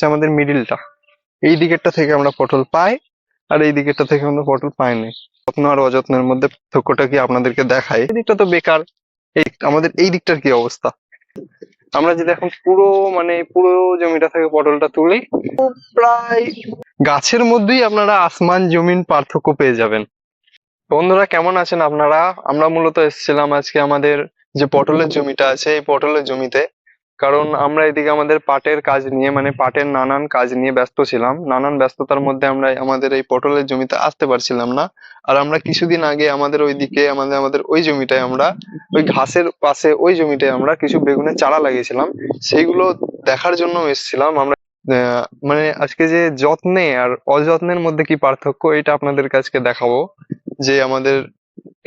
হচ্ছে আমাদের মিডিলটা। এই দিকেরটা থেকে আমরা পটল পাই, আর এই দিকেরটা থেকে আমরা পটল পাই না। যত্ন আর অযত্নের মধ্যে পার্থক্যটা কি আপনাদেরকে দেখাই। এই দিকটা তো বেকার, এই আমাদের এই দিকটার কি অবস্থা। আমরা যদি এখন পুরো জমিটা থেকে পটলটা তুলি, প্রায় গাছের মধ্যেই আপনারা আসমান জমিন পার্থক্য পেয়ে যাবেন। বন্ধুরা, কেমন আছেন আপনারা? আমরা মূলত এসেছিলাম আজকে আমাদের যে পটলের জমিটা আছে এই পটলের জমিতে। কারণ আমরা এদিকে আমাদের পাটের কাজ নিয়ে, পাটের নানান কাজ নিয়ে ব্যস্ত ছিলাম। নানান ব্যস্ততার মধ্যে আমরা আমাদের এই পটলের জমিতে আসতে পারছিলাম না। আর আমরা কিছুদিন আগে আমাদের ওইদিকে আমাদের ওই জমিটায় আমরা ওই ঘাসের পাশে ওই জমিটায় আমরা কিছু বেগুনের চারা লাগিয়েছিলাম। সেইগুলো দেখার জন্য এসেছিলাম আমরা। আজকে যে যত্নে আর অযত্নের মধ্যে কি পার্থক্য, এটা আপনাদের কাছে দেখাবো। যে আমাদের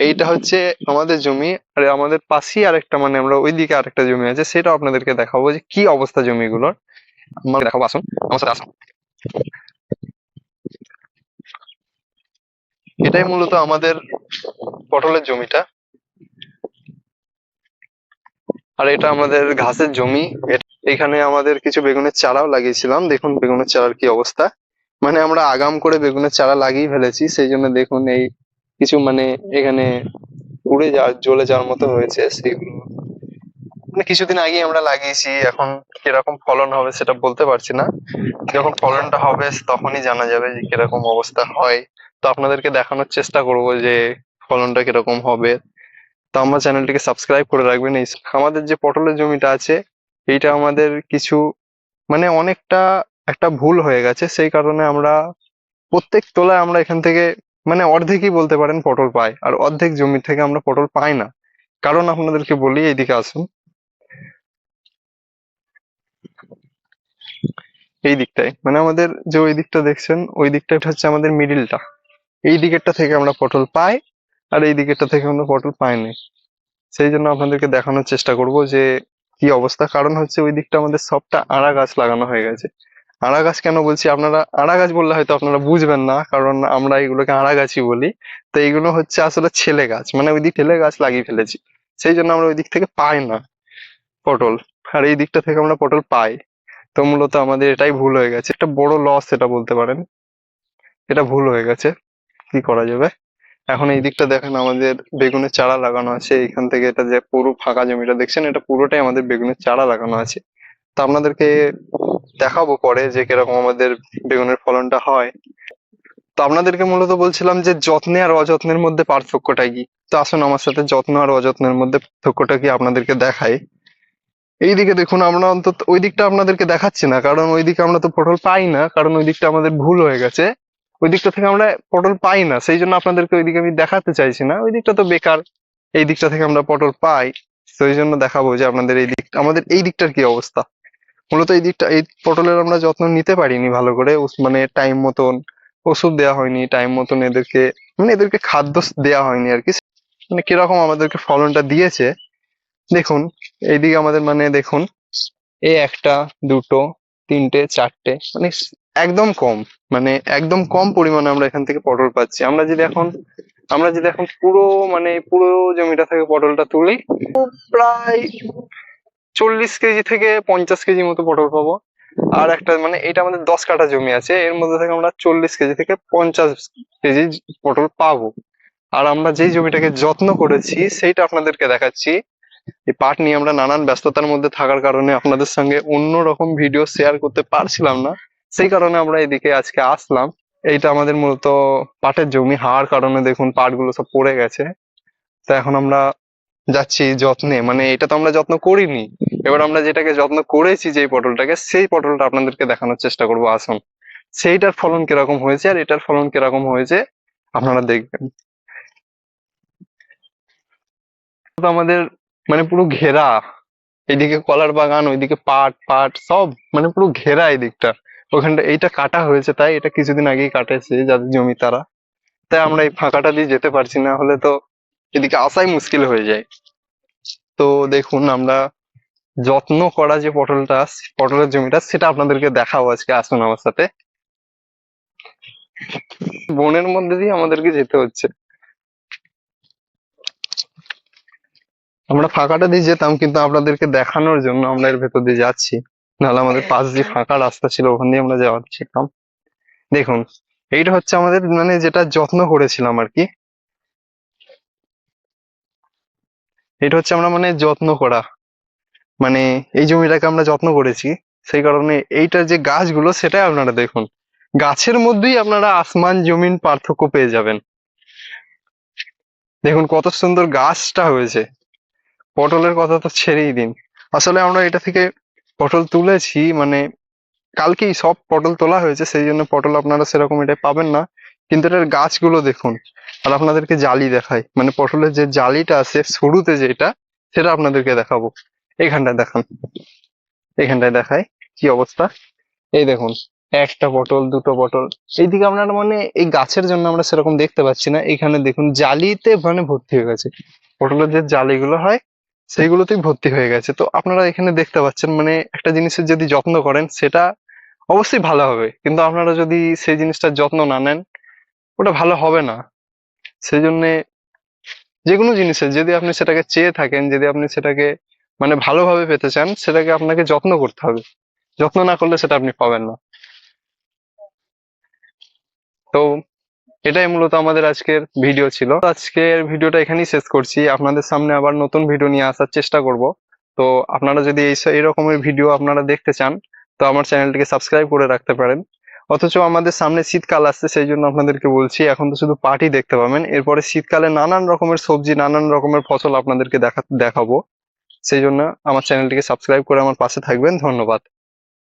এইটা হচ্ছে আমাদের জমি, আর আমাদের পাশেই আরেকটা আমরা ওইদিকে আরেকটা জমি আছে, সেটা আপনাদেরকে দেখাবো যে কি অবস্থা জমিগুলোর। আমরা দেখাবো, আসুন আমার সাথে আসুন। এটাই মূলত আমাদের পটলের জমিটা, আর এটা আমাদের ঘাসের জমি। এখানে আমাদের কিছু বেগুনের চারাও লাগিয়েছিলাম। দেখুন বেগুনের চারার কি অবস্থা। আমরা আগাম করে বেগুনের চারা লাগিয়ে ফেলেছি, সেই জন্য দেখুন এই কিছু এখানে উড়ে জ্বলে যাওয়ার মতো হয়েছে সেগুলো। কিছুদিন আগে আমরা লাগিয়েছি, এখন কিরকম ফলন হবে সেটা বলতে পারছি না। যখন ফলনটা হবে তখনই জানা যাবে যে কিরকম অবস্থা হয়। তো আপনাদেরকে দেখানোর চেষ্টা করব যে ফলনটা কিরকম হবে। তো আমার চ্যানেলটিকে সাবস্ক্রাইব করে রাখবেন। এই আমাদের যে পটলের জমিটা আছে, এইটা আমাদের কিছু অনেকটা একটা ভুল হয়ে গেছে। সেই কারণে আমরা প্রত্যেক তোলায় আমরা এখান থেকে অর্ধেকই বলতে পারেন পটল পাই, আর অর্ধেক জমি থেকে আমরা পটল পাই না। কারণ আপনাদেরকে বলি, এইদিকে আসুন। এই দিকটায় আমাদের যে ওই দিকটা দেখছেন, ওই দিকটা হচ্ছে আমাদের মিডিলটা। এই দিকেরটা থেকে আমরা পটল পাই, আর এই দিকেরটা থেকে আমরা পটল পাই না। সেই জন্য আপনাদেরকে দেখানোর চেষ্টা করব যে কি অবস্থা। কারণ হচ্ছে ওই দিকটা আমাদের সবটা আড়া গাছ লাগানো হয়ে গেছে। আড়া গাছ কেন বলছি, আপনারা আড়া গাছ বললে হয়তো আপনারা বুঝবেন না, কারণ আমরা এগুলোকে আড়া গাছই বলি। তো এইগুলো হচ্ছে আসলে ছেলে গাছ, ওই দিক ছেলে গাছ লাগিয়ে ফেলেছি। সেই জন্য আমরা ওই দিক থেকে পাই না পটল, আর এই দিকটা থেকে আমরা পটল পাই। তো মূলত আমাদের এটাই ভুল হয়ে গেছে, একটা বড় লস এটা বলতে পারেন। এটা ভুল হয়ে গেছে, কি করা যাবে। এখন এই দিকটা দেখেন, আমাদের বেগুনের চারা লাগানো আছে। এখান থেকে এটা যে পুরো ফাঁকা জমিটা দেখছেন, এটা পুরোটাই আমাদের বেগুনের চারা লাগানো আছে। তো আপনাদেরকে দেখাবো পরে যে কিরকম আমাদের বেগুনের ফলনটা হয়। তো আপনাদেরকে মূলত বলছিলাম যে যত্নে আর অযত্নের মধ্যে পার্থক্যটা কি। তো আসুন আমার সাথে যত্ন আর অযত্নের মধ্যে পার্থক্যটা কি আপনাদেরকে দেখাই। এইদিকে দেখুন, আমরা অন্তত ওই দিকটা আপনাদেরকে দেখাচ্ছি না, কারণ ওই দিকে আমরা তো পটল পাই না, কারণ ওই দিকটা আমাদের ভুল হয়ে গেছে। ওই দিকটা থেকে আমরা পটল পাই না, সেই জন্য আপনাদেরকে ওই দিকে আমি দেখাতে চাইছি না। ওই দিকটা তো বেকার, এই দিকটা থেকে আমরা পটল পাই। সেই জন্য দেখাবো যে আপনাদের এই দিক, আমাদের এই দিকটার কি অবস্থা। মূলত এই দিকটা, এই পটলের আমরা যত্ন নিতে পারিনি ভালো করে। টাইম মতন ওষুধ দেওয়া হয়নি, টাইম মতন এদেরকে এদেরকে খাদ্য দেওয়া হয়নি আর কি। কিরকম আমাদেরকে ফলনটা দিয়েছে দেখুন। এইদিকে আমাদের দেখুন, এই একটা, দুটো, তিনটে, চারটে, একদম কম, একদম কম পরিমাণে আমরা এখান থেকে পটল পাচ্ছি। আমরা যদি এখন পুরো জমিটা থেকে পটলটা তুলি, প্রায় 40 কেজি থেকে 50 কেজি মতো পটল পাবো। আর একটা এটা আমাদের 10 কাঠা জমি আছে, এর মধ্যে থেকে আমরা 40 কেজি থেকে 50 কেজি পটল পাবো। আর আমরা যেই জমিটাকে যত্ন করেছি সেইটা আপনাদেরকে দেখাচ্ছি। এই পাট নিয়ে আমরা নানান ব্যস্ততার মধ্যে থাকার কারণে আপনাদের সঙ্গে অন্যরকম ভিডিও শেয়ার করতে পারছিলাম না। সেই কারণে আমরা এদিকে আজকে আসলাম। এইটা আমাদের মূলত পাটের জমি হওয়ার কারণে দেখুন পাটগুলো সব পড়ে গেছে। তো এখন আমরা যাচ্ছি যত্নে, এটা তো আমরা যত্ন করিনি। এবার আমরা যেটাকে যত্ন করেছি, যে পটলটাকে, সেই পটলটা আপনাদেরকে দেখানোর চেষ্টা করবো। আসুন, সেইটার ফলন কিরকম হয়েছে আর এটার ফলন কিরকম হয়েছে আপনারা দেখবেন। তো আমাদের পুরো ঘেরা, এদিকে কলার বাগান, ওইদিকে পাট পাট সব, পুরো ঘেরা এই দিকটা। ওখানটা এইটা কাটা হয়েছে, তাই এটা কিছুদিন আগেই কাটেছে যাদের জমি তারা। তাই আমরা এই ফাঁকাটা দিয়ে যেতে পারছি না, হলে তো এদিকে আসাই মুশকিল হয়ে যায়। তো দেখুন, আমরা যত্ন করা যে পটলের জমিটা, সেটা আপনাদেরকে দেখাবো আজকে। আসুন আমার সাথে। বনের মধ্যে দিয়ে আমাদেরকে যেতে হচ্ছে। আমরা ফাঁকাটা দিয়ে যেতাম, কিন্তু আপনাদেরকে দেখানোর জন্য আমরা এর ভেতর দিয়ে যাচ্ছি। নাহলে আমাদের পাশ দিয়ে ফাঁকা রাস্তা ছিল, ওখান দিয়ে আমরা যাচ্ছিলাম। দেখুন, এইটা হচ্ছে আমাদের মানে যেটা যত্ন করেছিলাম আর কি, এটা হচ্ছে আমরা মানে যত্ন করা, মানে এই জমিটাকে আমরা যত্ন করেছি, সেই কারণে এইটার যে গাছগুলো সেটাই আপনারা দেখুন, গাছের মধ্যেই আপনারা আসমান জমিন পার্থক্য পেয়ে যাবেন। দেখুন কত সুন্দর গাছটা হয়েছে। পটলের কথা তো ছেড়েই দিন, আসলে আমরা এটা থেকে পটল তুলেছি মানে কালকেই সব পটল তোলা হয়েছে, সেই জন্য পটল আপনারা সেরকম এটা পাবেন না, কিন্তু এটার গাছগুলো দেখুন। আর আপনাদেরকে জালি দেখাই, মানে পটলের যে জালিটা আছে শুরুতে যেটা, সেটা আপনাদেরকে দেখাবো। এইখানটায় দেখান, এইখানটায় দেখাই কি অবস্থা। এই দেখুন, একটা পটল, দুটো পটল। এইদিকে আপনারা মানে এই গাছের জন্য আমরা সেরকম দেখতে পাচ্ছি না, এখানে দেখুন জালিতে মানে ভর্তি হয়ে গেছে, পটলের যে জালিগুলো হয় সেইগুলোতেই ভর্তি হয়ে গেছে। তো আপনারা এখানে দেখতে পাচ্ছেন, মানে একটা জিনিসের যদি যত্ন করেন সেটা অবশ্যই ভালো হবে, কিন্তু আপনারা যদি সেই জিনিসটার যত্ন না নেন ওটা ভালো হবে না। সেই জন্যে যে কোনো জিনিসের যদি আপনি সেটাকে চেয়ে থাকেন, যদি আপনি সেটাকে মানে ভালোভাবে পেতে চান, সেটাকে আপনাকে যত্ন করতে হবে, যত্ন না করলে সেটা আপনি পাবেন না। তো এটাই মূলত আমাদের আজকের ভিডিও ছিল। আজকের ভিডিওটা এখানেই শেষ করছি, আপনাদের সামনে আবার নতুন ভিডিও নিয়ে আসার চেষ্টা করব। তো আপনারা যদি এই রকমের ভিডিও আপনারা দেখতে চান, তো আমার চ্যানেলটিকে সাবস্ক্রাইব করে রাখতে পারেন। অথচ আমাদের সামনে শীতকাল আসছে, সেই জন্য আপনাদেরকে বলছি, এখন তো শুধু পাটই দেখতে পাবেন, এরপরে শীতকালে নানান রকমের সবজি, নানান রকমের ফসল আপনাদেরকে দেখাবো। সেই জন্য আমার চ্যানেলটিকে সাবস্ক্রাইব করে আমার পাশে থাকবেন। ধন্যবাদ।